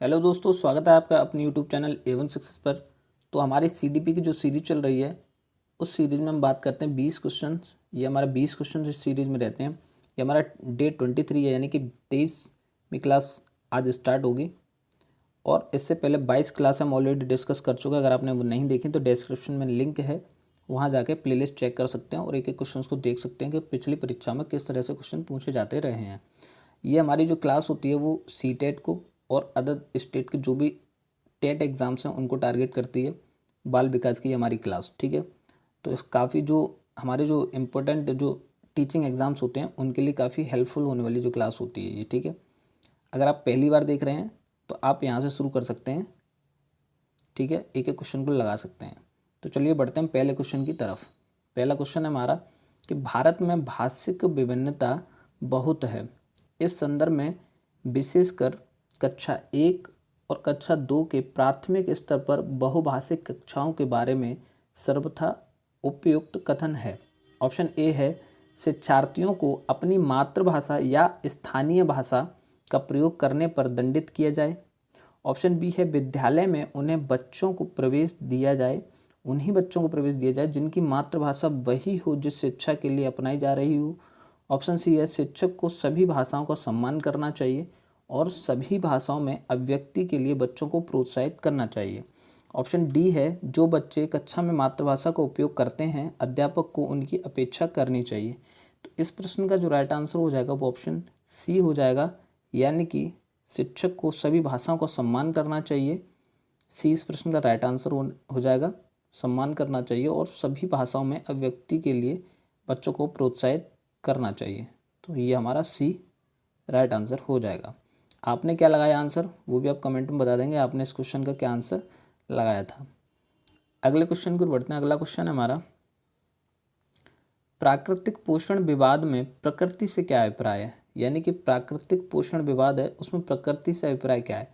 Hello दोस्तों, स्वागत है आपका अपने यूट्यूब चैनल A1 सक्सेस पर। तो हमारी CDP की जो सीरीज चल रही है उस सीरीज़ में हम बात करते हैं 20 क्वेश्चन। ये हमारा 20 क्वेश्चन इस सीरीज़ में रहते हैं। ये हमारा डे 23 है, यानी कि 23वीं क्लास आज स्टार्ट होगी। और इससे पहले 22 क्लास हम ऑलरेडी डिस्कस कर चुके हैं। अगर आपने वो नहीं देखी तो डिस्क्रिप्शन में लिंक है, वहाँ जाके प्लेलिस्ट चेक कर सकते हैं और एक एक क्वेश्चन को देख सकते हैं कि पिछली परीक्षा में किस तरह से क्वेश्चन पूछे जाते रहे हैं। ये हमारी जो क्लास होती है वो CTET को और अदर स्टेट के जो भी टेट एग्ज़ाम्स हैं उनको टारगेट करती है। बाल विकास की हमारी क्लास, ठीक है। तो इस काफ़ी जो हमारे जो इम्पोर्टेंट जो टीचिंग एग्ज़ाम्स होते हैं उनके लिए काफ़ी हेल्पफुल होने वाली जो क्लास होती है ये, ठीक है। अगर आप पहली बार देख रहे हैं तो आप यहाँ से शुरू कर सकते हैं, ठीक है। एक एक क्वेश्चन को लगा सकते हैं। तो चलिए बढ़ते हैं पहले क्वेश्चन की तरफ। पहला क्वेश्चन है हमारा कि भारत में भाषिक विभिन्नता बहुत है। इस संदर्भ में विशेषकर कक्षा 1 और कक्षा 2 के प्राथमिक स्तर पर बहुभाषिक कक्षाओं के बारे में सर्वथा उपयुक्त कथन है। ऑप्शन ए है, शिक्षार्थियों को अपनी मातृभाषा या स्थानीय भाषा का प्रयोग करने पर दंडित किया जाए। ऑप्शन बी है, विद्यालय में उन्हीं बच्चों को प्रवेश दिया जाए जिनकी मातृभाषा वही हो जिस शिक्षा के लिए अपनाई जा रही हो। ऑप्शन सी है, शिक्षक को सभी भाषाओं का सम्मान करना चाहिए और सभी भाषाओं में अभिव्यक्ति के लिए बच्चों को प्रोत्साहित करना चाहिए। ऑप्शन डी है, जो बच्चे कक्षा में मातृभाषा का उपयोग करते हैं अध्यापक को उनकी अपेक्षा करनी चाहिए। तो इस प्रश्न का जो राइट आंसर हो जाएगा वो ऑप्शन सी हो जाएगा, यानी कि शिक्षक को सभी भाषाओं का सम्मान करना चाहिए। सी इस प्रश्न का राइट आंसर हो जाएगा, सम्मान करना चाहिए और सभी भाषाओं में अभिव्यक्ति के लिए बच्चों को प्रोत्साहित करना चाहिए। तो ये हमारा सी राइट आंसर हो जाएगा। आपने क्या लगाया आंसर वो भी आप कमेंट में बता देंगे, आपने इस क्वेश्चन का क्या आंसर लगाया था। अगले क्वेश्चन को बढ़ते हैं। अगला क्वेश्चन है हमारा, प्राकृतिक पोषण विवाद में प्रकृति से क्या अभिप्राय है। यानी कि प्राकृतिक पोषण विवाद है, उसमें प्रकृति से अभिप्राय क्या है।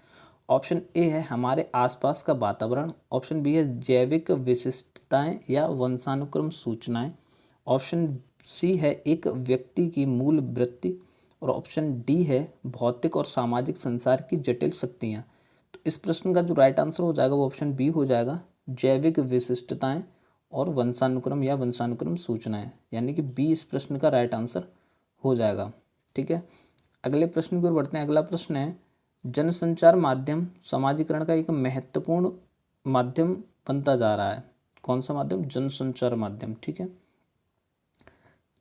ऑप्शन ए है, हमारे आसपास का वातावरण। ऑप्शन बी है, जैविक विशिष्टताएं या वंशानुक्रम सूचनाएं। ऑप्शन सी है, एक व्यक्ति की मूल वृत्ति। और ऑप्शन डी है, भौतिक और सामाजिक संसार की जटिल शक्तियां। तो इस प्रश्न का जो राइट आंसर हो जाएगा वो ऑप्शन बी हो जाएगा, जैविक विशिष्टताएं और वंशानुक्रम या वंशानुक्रम सूचनाएं, यानी कि बी इस प्रश्न का राइट आंसर हो जाएगा, ठीक है। अगले प्रश्न की ओर बढ़ते हैं। अगला प्रश्न है, जनसंचार माध्यम समाजीकरण का एक महत्वपूर्ण माध्यम बनता जा रहा है। कौन सा माध्यम? जनसंचार माध्यम, ठीक है।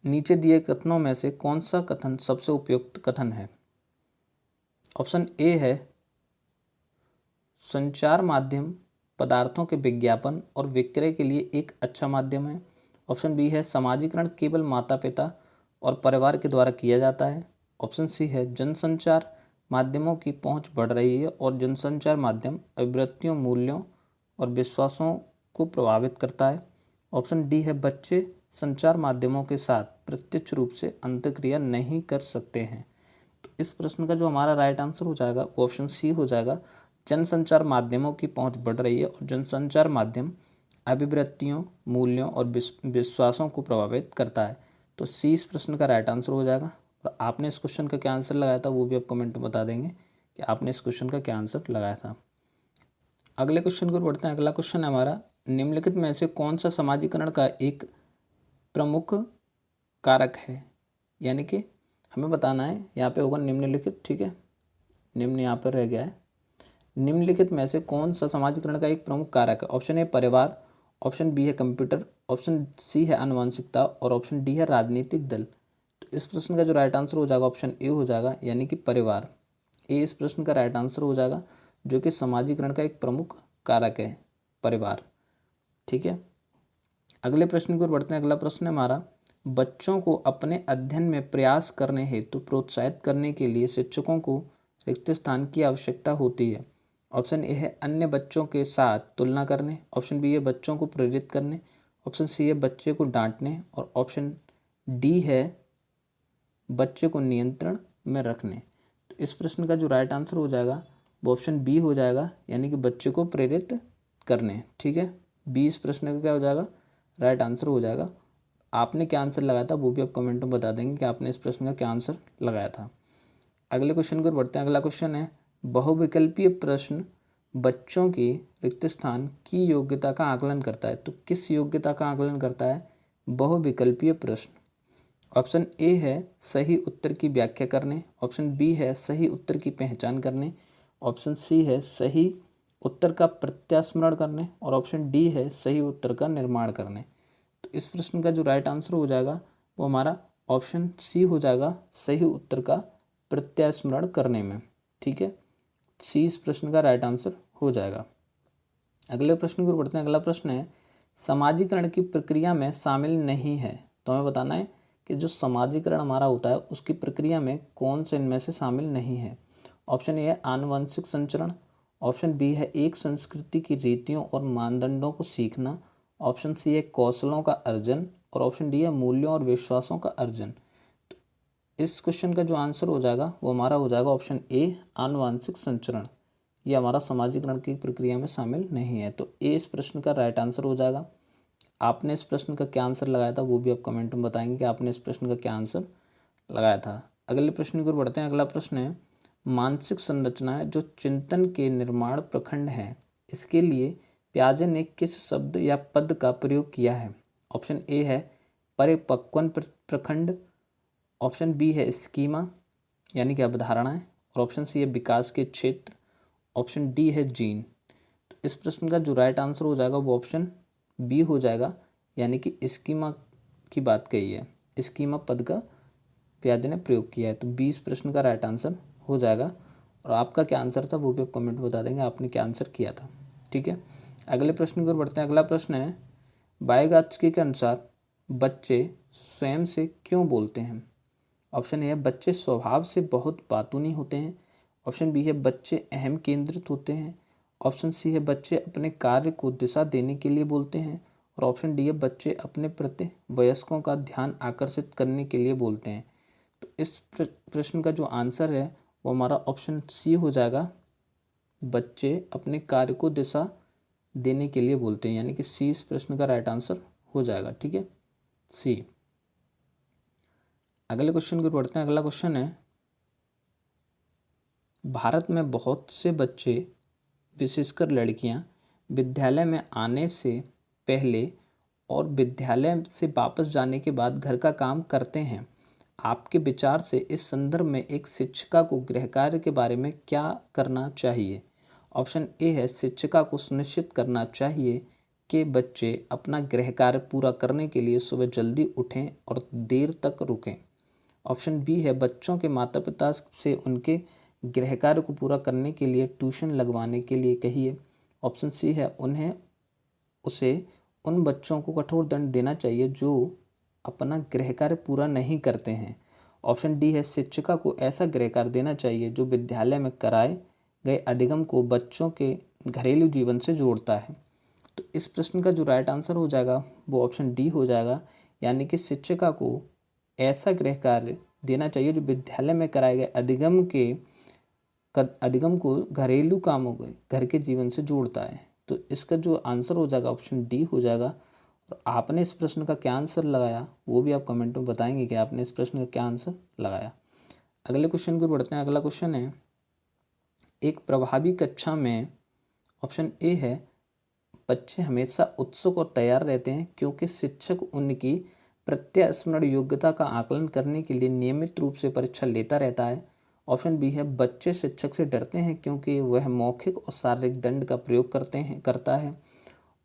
नीचे दिए कथनों में से कौन सा कथन सबसे उपयुक्त कथन है। ऑप्शन ए है, संचार माध्यम पदार्थों के विज्ञापन और विक्रय के लिए एक अच्छा माध्यम है। ऑप्शन बी है, समाजीकरण केवल माता पिता और परिवार के द्वारा किया जाता है। ऑप्शन सी है, जनसंचार माध्यमों की पहुंच बढ़ रही है और जनसंचार माध्यम अभिवृत्तियों, मूल्यों और विश्वासों को प्रभावित करता है। ऑप्शन डी है, बच्चे संचार माध्यमों के साथ प्रत्यक्ष रूप से अंतःक्रिया नहीं कर सकते हैं। तो इस प्रश्न का जो हमारा राइट आंसर हो जाएगा वो ऑप्शन सी हो जाएगा, जनसंचार माध्यमों की पहुंच बढ़ रही है और जनसंचार माध्यम अभिवृत्तियों, मूल्यों और विश्वासों को प्रभावित करता है। तो सी इस प्रश्न का राइट आंसर हो जाएगा। और आपने इस क्वेश्चन का क्या आंसर लगाया था वो भी आप कमेंट में बता देंगे कि आपने इस क्वेश्चन का क्या आंसर लगाया था। अगले क्वेश्चन को बढ़ते हैं। अगला क्वेश्चन है हमारा, निम्नलिखित में से कौन सा समाजीकरण का एक प्रमुख कारक है। यानी कि हमें बताना है, यहाँ पे होगा निम्नलिखित, ठीक है। निम्न यहाँ पर रह गया है। निम्नलिखित में से कौन सा समाजीकरण का एक प्रमुख कारक है। ऑप्शन ए परिवार, ऑप्शन बी है कंप्यूटर, ऑप्शन सी है आनुवंशिकता और ऑप्शन डी है राजनीतिक दल। तो इस प्रश्न का जो राइट आंसर हो जाएगा ऑप्शन ए हो जाएगा, यानी कि परिवार। ए इस प्रश्न का राइट आंसर हो जाएगा, जो कि समाजीकरण का एक प्रमुख कारक है, परिवार, ठीक है। अगले प्रश्न की ओर बढ़ते हैं। अगला प्रश्न है हमारा, बच्चों को अपने अध्ययन में प्रयास करने हेतु प्रोत्साहित करने के लिए शिक्षकों को रिक्त स्थान की आवश्यकता होती है। ऑप्शन ए है, अन्य बच्चों के साथ तुलना करने। ऑप्शन बी है, बच्चों को प्रेरित करने। ऑप्शन सी है, बच्चे को डांटने और ऑप्शन डी है, बच्चे को नियंत्रण में रखने। तो इस प्रश्न का जो राइट आंसर हो जाएगा वो ऑप्शन बी हो जाएगा, यानी कि बच्चे को प्रेरित करने, ठीक है। बी इस प्रश्न का क्या हो जाएगा, राइट आंसर हो जाएगा। आपने क्या आंसर लगाया था वो भी आप कमेंट में बता देंगे कि आपने इस प्रश्न का क्या आंसर लगाया था। अगले क्वेश्चन की ओर बढ़ते हैं। अगला क्वेश्चन है, बहुविकल्पीय प्रश्न बच्चों की रिक्त स्थान की योग्यता का आकलन करता है। तो किस योग्यता का आकलन करता है? बहुविकल्पीय प्रश्न। ऑप्शन ए है सही उत्तर की व्याख्या करने, ऑप्शन बी है सही उत्तर की पहचान करने, ऑप्शन सी है सही उत्तर का प्रत्यास्मरण करने और ऑप्शन डी है सही उत्तर का निर्माण करने। तो इस प्रश्न का जो राइट आंसर हो जाएगा वो हमारा ऑप्शन सी हो जाएगा, सही उत्तर का प्रत्यास्मरण करने में। ठीक है, सी इस प्रश्न का राइट आंसर हो जाएगा। अगले प्रश्न को पढ़ते हैं। अगला प्रश्न है समाजीकरण की प्रक्रिया में शामिल नहीं है। तो हमें बताना है कि जो समाजीकरण हमारा होता है उसकी प्रक्रिया में कौन से इनमें से शामिल नहीं है। ऑप्शन ए है आनुवंशिक संचरण, ऑप्शन बी है एक संस्कृति की रीतियों और मानदंडों को सीखना, ऑप्शन सी है कौशलों का अर्जन और ऑप्शन डी है मूल्यों और विश्वासों का अर्जन। तो इस क्वेश्चन का जो आंसर हो जाएगा वो हमारा हो जाएगा ऑप्शन ए आनुवंशिक संचरण। ये हमारा समाजीकरण की प्रक्रिया में शामिल नहीं है। तो ए इस प्रश्न का राइट आंसर हो जाएगा। आपने इस प्रश्न का क्या आंसर लगाया था वो भी आप कमेंट में बताएंगे कि आपने इस प्रश्न का क्या आंसर लगाया था। अगले प्रश्न की ओर बढ़ते हैं। अगला प्रश्न है मानसिक संरचना है जो चिंतन के निर्माण प्रखंड है, इसके लिए पियाजे ने किस शब्द या पद का प्रयोग किया है। ऑप्शन ए है परिपक्वन प्रखंड, ऑप्शन बी है स्कीमा यानी कि अवधारणाएं और ऑप्शन सी है विकास के क्षेत्र, ऑप्शन डी है जीन। तो इस प्रश्न का जो राइट आंसर हो जाएगा वो ऑप्शन बी हो जाएगा, यानी कि स्कीमा की बात कही है, स्कीमा पद का पियाजे ने प्रयोग किया है। तो बी इस प्रश्न का राइट आंसर हो जाएगा। और आपका क्या आंसर था वो भी आप कमेंट में बता देंगे आपने क्या आंसर किया था। ठीक है, अगले प्रश्न की ओर बढ़ते हैं। अगला प्रश्न है वाइगॉत्स्की के अनुसार बच्चे स्वयं से क्यों बोलते हैं। ऑप्शन ए है बच्चे स्वभाव से बहुत बातूनी होते हैं, ऑप्शन बी है बच्चे अहम केंद्रित होते हैं, ऑप्शन सी है बच्चे अपने कार्य को दिशा देने के लिए बोलते हैं और ऑप्शन डी है बच्चे अपने प्रति वयस्कों का ध्यान आकर्षित करने के लिए बोलते हैं। तो इस प्रश्न का जो आंसर है वो हमारा ऑप्शन सी हो जाएगा, बच्चे अपने कार्य को दिशा देने के लिए बोलते हैं, यानी कि सी इस प्रश्न का राइट आंसर हो जाएगा। ठीक है, सी। अगले क्वेश्चन को पढ़ते हैं। अगला क्वेश्चन है भारत में बहुत से बच्चे विशेषकर लड़कियां विद्यालय में आने से पहले और विद्यालय से वापस जाने के बाद घर का काम करते हैं। आपके विचार से इस संदर्भ में एक शिक्षिका को गृह कार्य के बारे में क्या करना चाहिए। ऑप्शन ए है शिक्षिका को सुनिश्चित करना चाहिए कि बच्चे अपना गृह कार्य पूरा करने के लिए सुबह जल्दी उठें और देर तक रुकें। ऑप्शन बी है बच्चों के माता पिता से उनके गृह कार्य को पूरा करने के लिए ट्यूशन लगवाने के लिए कहिए। ऑप्शन सी है उसे उन बच्चों को कठोर दंड देना चाहिए जो अपना गृह कार्य पूरा नहीं करते हैं। ऑप्शन डी है शिक्षिका को ऐसा गृह कार्य देना चाहिए जो विद्यालय में कराए गए अधिगम को बच्चों के घरेलू जीवन से जोड़ता है। तो इस प्रश्न का जो राइट आंसर हो जाएगा वो ऑप्शन डी हो जाएगा, यानी कि शिक्षिका को ऐसा गृह कार्य देना चाहिए जो विद्यालय में कराए गए अधिगम को घरेलू कामों के घर के जीवन से जोड़ता है। तो इसका जो आंसर हो जाएगा ऑप्शन डी हो जाएगा। और आपने इस प्रश्न का क्या आंसर लगाया वो भी आप कमेंट में बताएंगे कि आपने इस प्रश्न का क्या आंसर लगाया। अगले क्वेश्चन को बढ़ते हैं। अगला क्वेश्चन है एक प्रभावी कक्षा में ऑप्शन ए है बच्चे हमेशा उत्सुक और तैयार रहते हैं क्योंकि शिक्षक उनकी प्रत्यास्मरण योग्यता का आकलन करने के लिए नियमित रूप से परीक्षा लेता रहता है। ऑप्शन बी है बच्चे शिक्षक से डरते हैं क्योंकि वह मौखिक और शारीरिक दंड का प्रयोग करता है।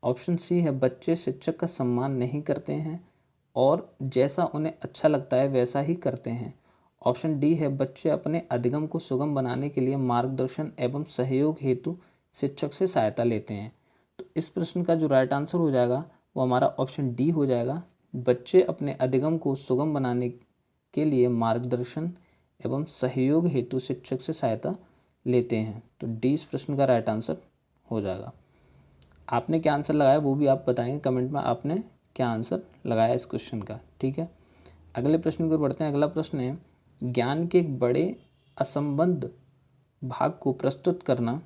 ऑप्शन सी है बच्चे शिक्षक का सम्मान नहीं करते हैं और जैसा उन्हें अच्छा लगता है वैसा ही करते हैं। ऑप्शन डी है बच्चे अपने अधिगम को सुगम बनाने के लिए मार्गदर्शन एवं सहयोग हेतु शिक्षक से सहायता लेते हैं। तो इस प्रश्न का जो राइट आंसर हो जाएगा वो हमारा ऑप्शन डी हो जाएगा, बच्चे अपने अधिगम को सुगम बनाने के लिए मार्गदर्शन एवं सहयोग हेतु शिक्षक से सहायता लेते हैं। तो डी इस प्रश्न का राइट आंसर हो जाएगा। आपने क्या आंसर लगाया वो भी आप बताएंगे कमेंट में आपने क्या आंसर लगाया इस क्वेश्चन का। ठीक है, अगले प्रश्न की ओर बढ़ते हैं। अगला प्रश्न है ज्ञान के एक बड़े असंबद्ध भाग को प्रस्तुत करना।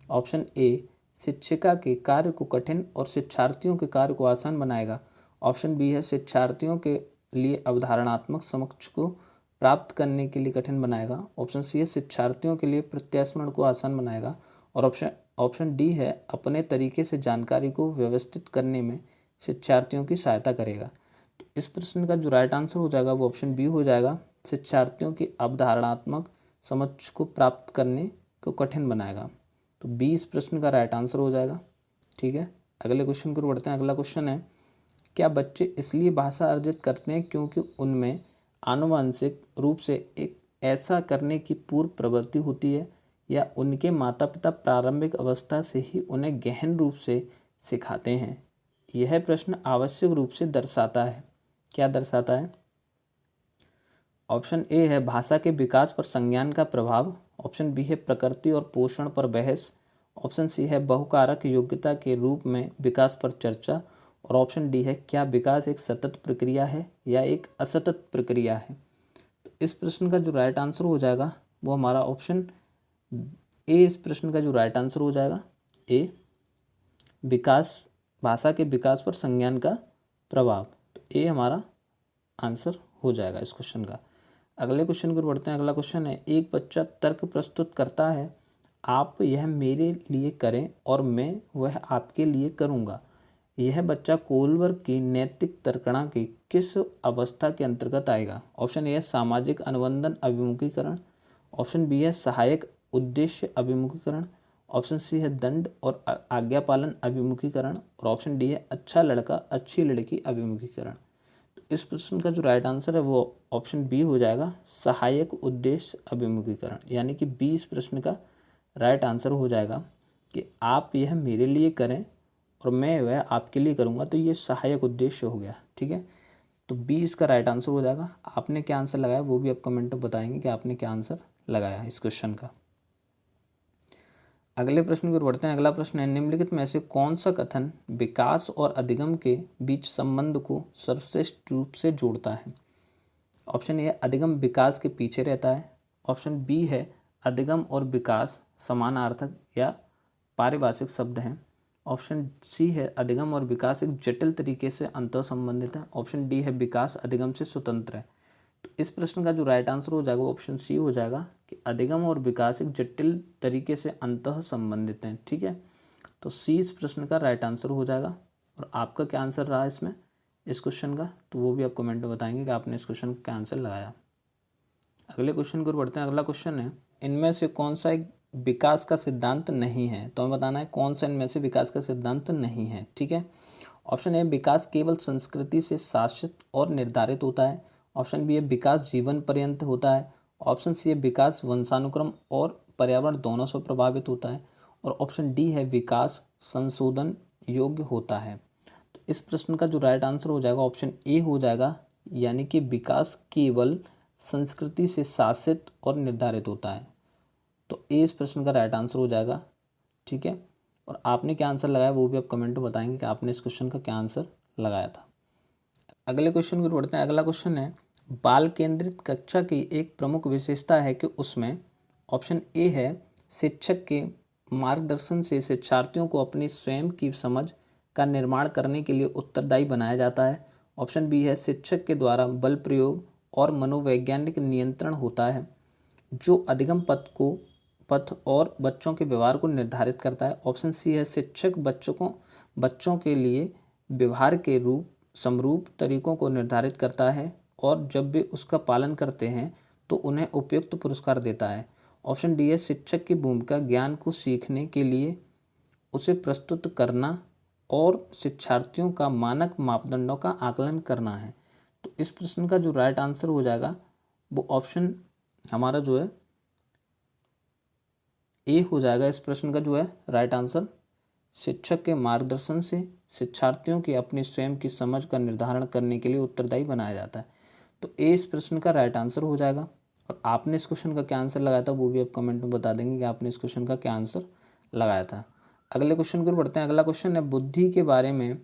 ऑप्शन ए शिक्षिका के कार्य को कठिन और शिक्षार्थियों के कार्य को आसान बनाएगा। ऑप्शन बी है शिक्षार्थियों के लिए अवधारणात्मक समझ को प्राप्त करने के लिए कठिन बनाएगा। ऑप्शन सी है शिक्षार्थियों के लिए प्रत्यास्मरण को आसान बनाएगा। और ऑप्शन डी है अपने तरीके से जानकारी को व्यवस्थित करने में शिक्षार्थियों की सहायता करेगा। तो इस प्रश्न का जो राइट आंसर हो जाएगा वो ऑप्शन बी हो जाएगा, शिक्षार्थियों की अवधारणात्मक समझ को प्राप्त करने को कठिन बनाएगा। तो बी इस प्रश्न का राइट आंसर हो जाएगा। ठीक है, अगले क्वेश्चन की ओर बढ़ते हैं। अगला क्वेश्चन है, क्या बच्चे इसलिए भाषा अर्जित करते हैं क्योंकि उनमें आनुवंशिक रूप से एक ऐसा करने की पूर्व प्रवृत्ति होती है, या उनके माता पिता प्रारंभिक अवस्था से ही उन्हें गहन रूप से सिखाते हैं? यह प्रश्न आवश्यक रूप से दर्शाता है, क्या दर्शाता है? ऑप्शन ए है भाषा के विकास पर संज्ञान का प्रभाव। ऑप्शन बी है प्रकृति और पोषण पर बहस। ऑप्शन सी है बहुकारक योग्यता के रूप में विकास पर चर्चा। और ऑप्शन डी है क्या विकास एक सतत प्रक्रिया है या एक असतत प्रक्रिया है? तो इस प्रश्न का जो राइट आंसर हो जाएगा वो हमारा ऑप्शन ए इस प्रश्न का जो राइट आंसर हो जाएगा, ए, विकास, भाषा के विकास पर संज्ञान का प्रभाव। तो ए हमारा आंसर हो जाएगा इस क्वेश्चन का। अगले क्वेश्चन की ओर बढ़ते हैं। अगला क्वेश्चन है, एक बच्चा तर्क प्रस्तुत करता है, आप यह मेरे लिए करें और मैं वह आपके लिए करूँगा। यह बच्चा कोलबर्ग की नैतिक तर्कणा की किस अवस्था के अंतर्गत आएगा? ऑप्शन ए है सामाजिक अनुबंधन अभिमुखीकरण। ऑप्शन बी है सहायक उद्देश्य अभिमुखीकरण। ऑप्शन सी है दंड और आज्ञा पालन अभिमुखीकरण। और ऑप्शन डी है अच्छा लड़का अच्छी लड़की अभिमुखीकरण। तो इस प्रश्न का जो राइट आंसर है वो ऑप्शन बी हो जाएगा, सहायक उद्देश्य अभिमुखीकरण। यानी कि बी इस प्रश्न का राइट आंसर हो जाएगा कि आप यह मेरे लिए करें और मैं वह आपके लिए करूँगा। तो ये सहायक उद्देश्य हो गया। ठीक है, तो बी इसका राइट आंसर हो जाएगा। आपने क्या आंसर लगाया वो भी आप कमेंट में बताएंगे कि आपने क्या आंसर लगाया इस क्वेश्चन का। अगले प्रश्न की ओर बढ़ते हैं। अगला प्रश्न है, निम्नलिखित में से कौन सा कथन विकास और अधिगम के बीच संबंध को सर्वश्रेष्ठ रूप से जोड़ता है? ऑप्शन ए अधिगम विकास के पीछे रहता है। ऑप्शन बी है अधिगम और विकास समानार्थक या पारिभाषिक शब्द हैं। ऑप्शन सी है अधिगम और विकास एक जटिल तरीके से अंतः संबंधित है। ऑप्शन डी है विकास अधिगम से स्वतंत्र है। तो इस प्रश्न का जो राइट आंसर हो जाएगा वो ऑप्शन सी हो जाएगा कि अधिगम और विकास एक जटिल तरीके से अंतः संबंधित हैं। ठीक है, तो सी इस प्रश्न का राइट आंसर हो जाएगा। और आपका क्या आंसर रहा इसमें इस क्वेश्चन का, तो वो भी आप कमेंट में बताएंगे कि आपने इस क्वेश्चन का क्या आंसर लगाया। अगले क्वेश्चन की ओर बढ़ते हैं। अगला क्वेश्चन है, इनमें से कौन सा एक विकास का सिद्धांत नहीं है? तो हमें बताना है कौन सा इनमें से विकास का सिद्धांत नहीं है। ठीक है, ऑप्शन ए विकास केवल संस्कृति से शासित और निर्धारित होता है। ऑप्शन बी है विकास जीवन पर्यंत होता है। ऑप्शन सी है विकास वंशानुक्रम और पर्यावरण दोनों से प्रभावित होता है। और ऑप्शन डी है विकास संशोधन योग्य होता है। तो इस प्रश्न का जो राइट आंसर हो जाएगा ऑप्शन ए हो जाएगा, यानी कि विकास केवल संस्कृति से शासित और निर्धारित होता है। तो ए इस प्रश्न का राइट आंसर हो जाएगा। ठीक है, और आपने क्या आंसर लगाया वो भी आप कमेंट में बताएंगे कि आपने इस क्वेश्चन का क्या आंसर लगाया था। अगले क्वेश्चन की ओर बढ़ते हैं। अगला क्वेश्चन है, बाल केंद्रित कक्षा की एक प्रमुख विशेषता है कि उसमें ऑप्शन ए है शिक्षक के मार्गदर्शन से शिक्षार्थियों को अपनी स्वयं की समझ का निर्माण करने के लिए उत्तरदायी बनाया जाता है। ऑप्शन बी है शिक्षक के द्वारा बल प्रयोग और मनोवैज्ञानिक नियंत्रण होता है जो अधिगम पथ और बच्चों के व्यवहार को निर्धारित करता है। ऑप्शन सी है शिक्षक बच्चों के लिए व्यवहार के समरूप तरीकों को निर्धारित करता है और जब वे उसका पालन करते हैं तो उन्हें उपयुक्त पुरस्कार देता है। ऑप्शन डी है शिक्षक की भूमिका ज्ञान को सीखने के लिए उसे प्रस्तुत करना और शिक्षार्थियों का मानक मापदंडों का आकलन करना है। तो इस प्रश्न का जो राइट आंसर हो जाएगा वो ऑप्शन हमारा जो है ए हो जाएगा। इस प्रश्न का जो है राइट आंसर, शिक्षक के मार्गदर्शन से शिक्षार्थियों की अपनी स्वयं की समझ का निर्धारण करने के लिए उत्तरदायी बनाया जाता है। तो ए इस प्रश्न का राइट आंसर हो जाएगा। और आपने इस क्वेश्चन का क्या आंसर लगाया था वो भी आप कमेंट में बता देंगे कि आपने इस क्वेश्चन का क्या आंसर लगाया था। अगले क्वेश्चन की ओर बढ़ते हैं। अगला क्वेश्चन है, बुद्धि के बारे में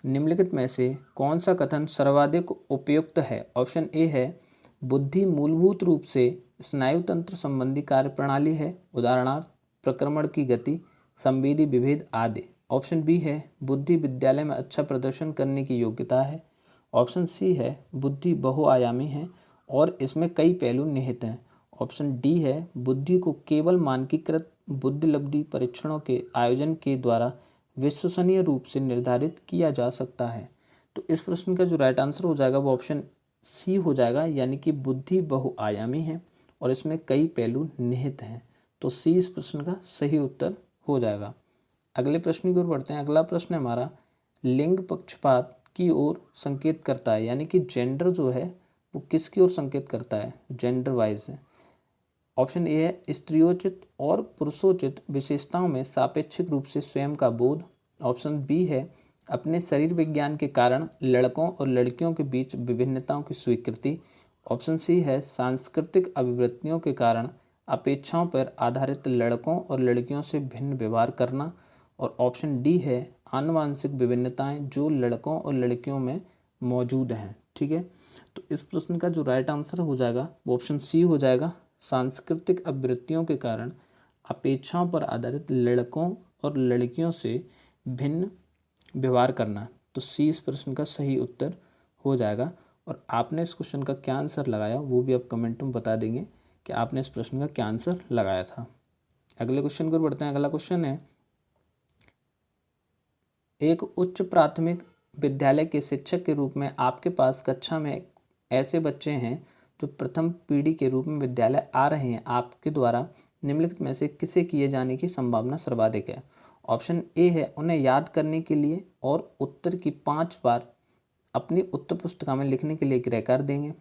निम्नलिखित में से कौन सा कथन सर्वाधिक उपयुक्त है? ऑप्शन ए है बुद्धि मूलभूत रूप से स्नायु तंत्र संबंधी कार्यप्रणाली है, उदाहरणार्थ प्रक्रमण की गति, संवेदी विभेद आदि। ऑप्शन बी है बुद्धि विद्यालय में अच्छा प्रदर्शन करने की योग्यता है। ऑप्शन सी है बुद्धि बहुआयामी है। और इसमें कई पहलू निहित हैं। ऑप्शन डी है बुद्धि को केवल मानकीकृत बुद्धिलब्धि परीक्षणों के आयोजन के द्वारा विश्वसनीय रूप से निर्धारित किया जा सकता है। तो इस प्रश्न का जो राइट आंसर हो जाएगा वो ऑप्शन सी हो जाएगा, यानी कि बुद्धि बहुआयामी है और इसमें कई पहलू निहित हैं। तो सी इस प्रश्न का सही उत्तर हो जाएगा। अगले प्रश्न की ओर बढ़ते हैं। अगला प्रश्न है हमारा लिंग पक्षपात की ओर संकेत करता है, यानी कि जेंडर जो है वो किसकी ओर संकेत करता है, जेंडर वाइज है। ऑप्शन ए है स्त्रियोचित और पुरुषोचित विशेषताओं में सापेक्षिक रूप से स्वयं का बोध। ऑप्शन बी है अपने शरीर विज्ञान के कारण लड़कों और लड़कियों के बीच विभिन्नताओं की स्वीकृति। ऑप्शन सी है सांस्कृतिक अभिवृत्तियों के कारण अपेक्षाओं पर आधारित लड़कों और लड़कियों से भिन्न व्यवहार करना। और ऑप्शन डी है आनुवांशिक विभिन्नताएं जो लड़कों और लड़कियों में मौजूद हैं। ठीक है, तो इस प्रश्न का जो राइट आंसर हो जाएगा वो ऑप्शन सी हो जाएगा, सांस्कृतिक अभिवृत्तियों के कारण अपेक्षाओं पर आधारित लड़कों और लड़कियों से भिन्न व्यवहार करना। तो सी इस प्रश्न का सही उत्तर हो जाएगा। और आपने इस क्वेश्चन का क्या आंसर लगाया वो भी आप कमेंट में बता देंगे कि आपने इस प्रश्न का क्या आंसर लगाया था। अगले क्वेश्चन को बढ़ते हैं। अगला क्वेश्चन है एक उच्च प्राथमिक विद्यालय के शिक्षक के रूप में आपके पास कक्षा में ऐसे बच्चे हैं जो प्रथम पीढ़ी के रूप में विद्यालय आ रहे हैं। आपके द्वारा निम्नलिखित में से किसे किए जाने की संभावना सर्वाधिक है। ऑप्शन ए है उन्हें याद करने के लिए और उत्तर की 5 बार अपनी उत्तर पुस्तिका में लिखने के लिए गृह कार्य देंगे।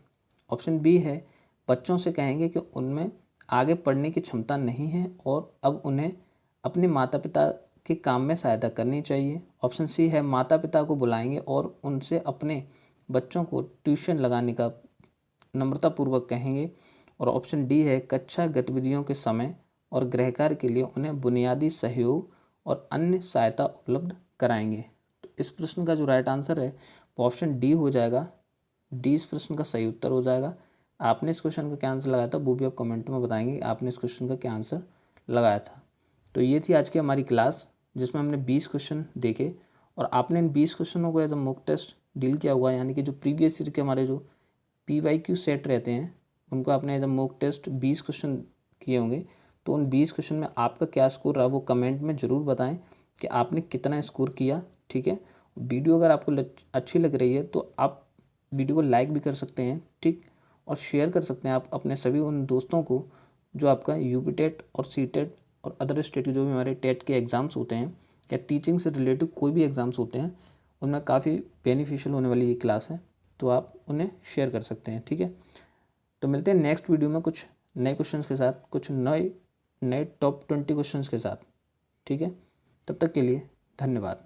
ऑप्शन बी है बच्चों से कहेंगे कि उनमें आगे पढ़ने की क्षमता नहीं है और अब उन्हें अपने माता पिता के काम में सहायता करनी चाहिए। ऑप्शन सी है माता पिता को बुलाएंगे और उनसे अपने बच्चों को ट्यूशन लगाने का नम्रतापूर्वक कहेंगे। और ऑप्शन डी है कक्षा गतिविधियों के समय और गृह कार्य के लिए उन्हें बुनियादी सहयोग और अन्य सहायता उपलब्ध कराएंगे। तो इस प्रश्न का जो राइट आंसर है वो ऑप्शन डी हो जाएगा। डी इस प्रश्न का सही उत्तर हो जाएगा। आपने इस क्वेश्चन का क्या आंसर लगाया था वो भी आप कमेंट में बताएंगे आपने इस क्वेश्चन का क्या आंसर लगाया था। तो ये थी आज की हमारी क्लास जिसमें हमने 20 क्वेश्चन देखे और आपने इन 20 क्वेश्चनों को as a mock test deal किया हुआ, यानी कि जो प्रीवियस ईयर के हमारे जो PYQ सेट रहते हैं उनको आपने as a mock test 20 question किए होंगे। तो उन 20 क्वेश्चन में आपका क्या स्कोर रहा वो कमेंट में ज़रूर बताएं कि आपने कितना स्कोर किया। ठीक है, वीडियो अगर आपको अच्छी लग रही है तो आप वीडियो को लाइक भी कर सकते हैं, ठीक, और शेयर कर सकते हैं आप अपने सभी उन दोस्तों को जो आपका UP टेट और CTET और अदर स्टेट के जो भी हमारे टेट के एग्ज़ाम्स होते हैं या टीचिंग से रिलेटिव कोई भी एग्ज़ाम्स होते हैं उनमें काफ़ी बेनिफिशियल होने वाली ये क्लास है, तो आप उन्हें शेयर कर सकते हैं। ठीक है, तो मिलते हैं नेक्स्ट वीडियो में कुछ नए क्वेश्चंस के साथ, कुछ नए टॉप 20 क्वेश्चंस के साथ। ठीक है, तब तक के लिए धन्यवाद।